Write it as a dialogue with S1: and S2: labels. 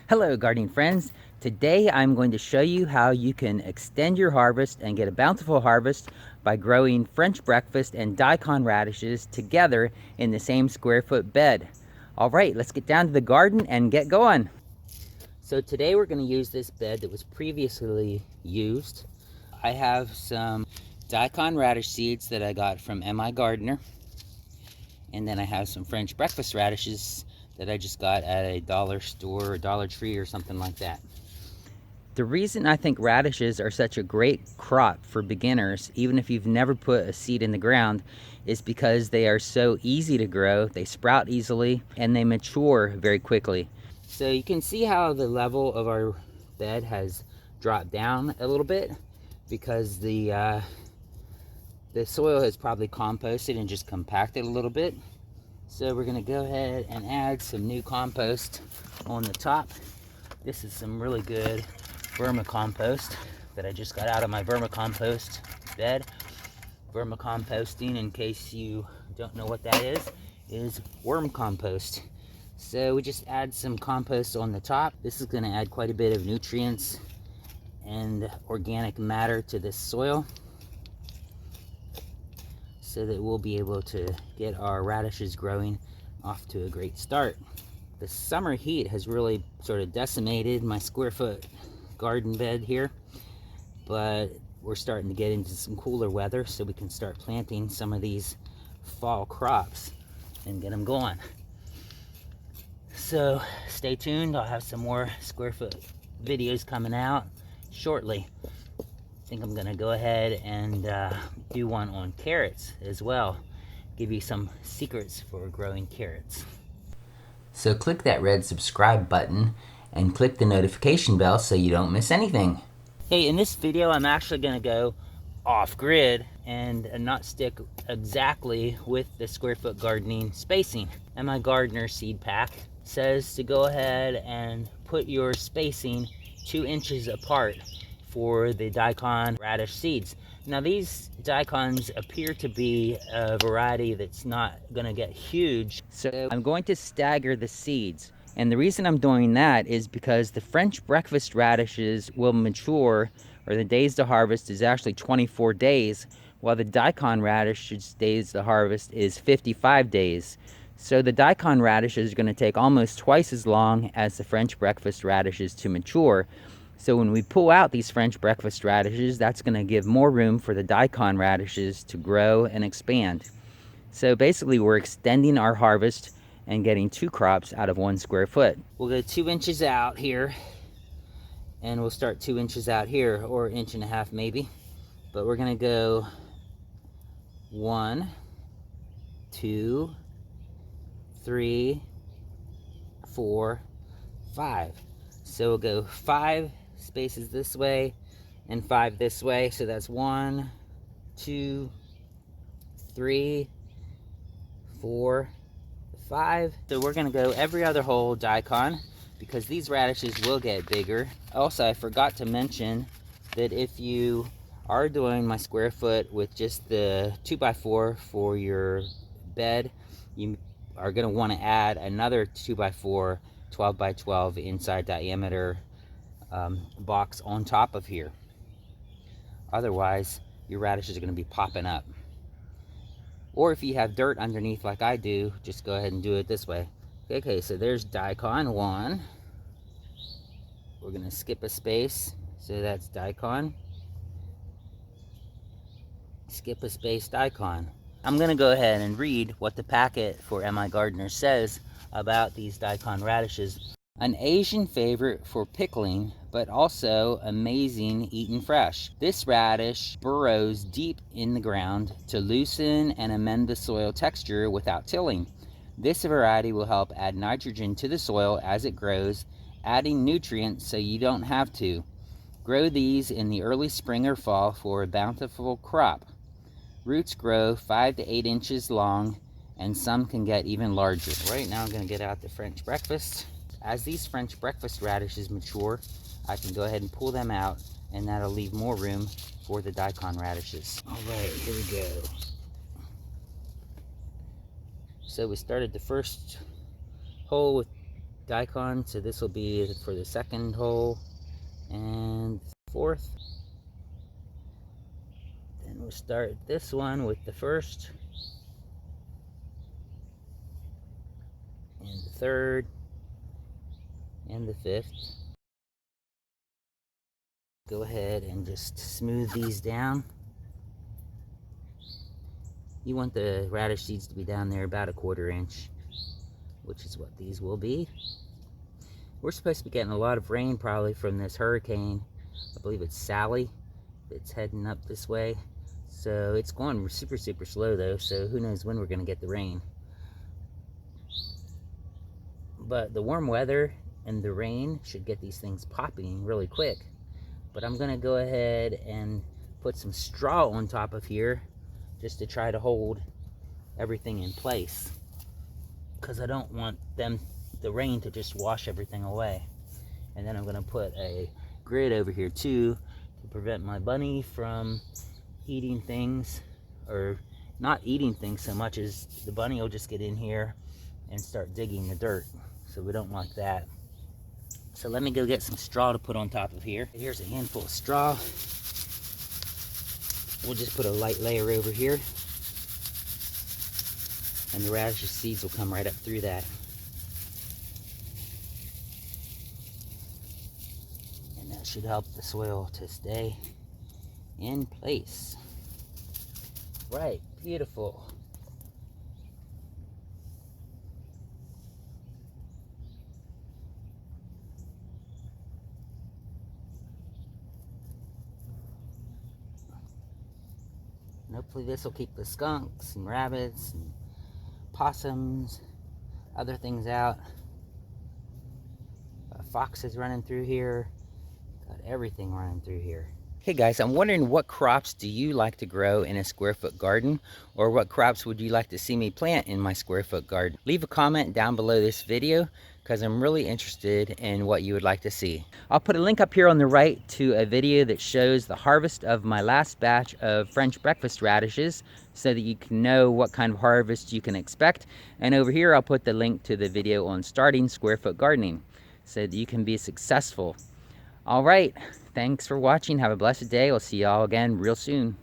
S1: Hello gardening friends. Today I'm going to show you how you can extend your harvest and get a bountiful harvest by growing French breakfast and daikon radishes together in the same square foot bed. Alright, let's get down to the garden and get going. So today we're going to use this bed that was previously used. I have some daikon radish seeds that I got from Mi Gardner. And then I have some French breakfast radishes that I just got at a dollar store or Dollar Tree or something like that. The reason I think radishes are such a great crop for beginners, even if you've never put a seed in the ground, is because they are so easy to grow, they sprout easily, and they mature very quickly. So you can see how the level of our bed has dropped down a little bit because the soil has probably composted and just compacted a little bit. So we're gonna go ahead and add some new compost on the top. This is some really good vermicompost that I just got out of my vermicompost bed. Vermicomposting, in case you don't know what that is worm compost. So we just add some compost on the top. This is gonna add quite a bit of nutrients and organic matter to this soil, so that we'll be able to get our radishes growing off to a great start. The summer heat has really sort of decimated my square foot garden bed here, but we're starting to get into some cooler weather so we can start planting some of these fall crops and get them going. So stay tuned, I'll have some more square foot videos coming out shortly. I think I'm gonna go ahead and do one on carrots as well. Give you some secrets for growing carrots. So click that red subscribe button and click the notification bell so you don't miss anything. Hey, in this video I'm actually gonna go off grid and not stick exactly with the square foot gardening spacing. And my Gardner seed pack says to go ahead and put your spacing 2 inches apart for the daikon radish seeds. Now these daikons appear to be a variety that's not gonna get huge, so I'm going to stagger the seeds. And the reason I'm doing that is because the French breakfast radishes will mature, or the days to harvest is actually 24 days, while the daikon radishes days to harvest is 55 days. So the daikon radishes are going to take almost twice as long as the French breakfast radishes to mature. So when we pull out these French breakfast radishes, that's going to give more room for the daikon radishes to grow and expand. So basically we're extending our harvest and getting 2 crops out of 1 square foot. We'll go 2 inches out here, and we'll start 2 inches out here, or 1.5 inches maybe. But we're going to go 1, 2, 3, 4, 5. So we'll go 5 spaces this way and 5 this way. So that's 1, 2, 3, 4, 5. So we're gonna go every other hole daikon because these radishes will get bigger. Also, I forgot to mention that if you are doing my square foot with just the 2x4 for your bed, you are gonna want to add another 2x4 12x12 inside diameter box on top of here. Otherwise, your radishes are going to be popping up. Or if you have dirt underneath like I do, just go ahead and do it this way. Okay, so there's daikon 1. We're going to skip a space, so that's daikon. Skip a space, daikon. I'm going to go ahead and read what the packet for Mi Gardner says about these daikon radishes. An Asian favorite for pickling, but also amazing eaten fresh. This radish burrows deep in the ground to loosen and amend the soil texture without tilling. This variety will help add nitrogen to the soil as it grows, adding nutrients so you don't have to. Grow these in the early spring or fall for a bountiful crop. Roots grow 5 to 8 inches long, and some can get even larger. Right now I'm going to get out the French breakfast. As these French breakfast radishes mature, I can go ahead and pull them out, and that'll leave more room for the daikon radishes. All right, here we go. So we started the first hole with daikon, so this will be for the second hole and fourth. Then we'll start this one with the first and the third and the fifth. Go ahead and just smooth these down. You want the radish seeds to be down there about a 1/4 inch, which is what these will be. We're supposed to be getting a lot of rain probably from this hurricane. I believe it's Sally that's heading up this way. So it's going super slow though, so who knows when we're going to get the rain. But the warm weather and the rain should get these things popping really quick. But I'm going to go ahead and put some straw on top of here just to try to hold everything in place, because I don't want the rain to just wash everything away. And then I'm going to put a grid over here too to prevent my bunny from eating things, or not eating things so much as the bunny will just get in here and start digging the dirt. So we don't want that. So let me go get some straw to put on top of here. Here's a handful of straw. We'll just put a light layer over here, and the radish seeds will come right up through that. And that should help the soil to stay in place. Right, beautiful. And hopefully this will keep the skunks and rabbits and possums, other things out. Foxes running through here. Got everything running through here. Hey guys, I'm wondering, what crops do you like to grow in a square foot garden? Or what crops would you like to see me plant in my square foot garden? Leave a comment down below this video, because I'm really interested in what you would like to see. I'll put a link up here on the right to a video that shows the harvest of my last batch of French breakfast radishes, so that you can know what kind of harvest you can expect. And over here I'll put the link to the video on starting square foot gardening, so that you can be successful. All right, thanks for watching. Have a blessed day. We'll see y'all again real soon.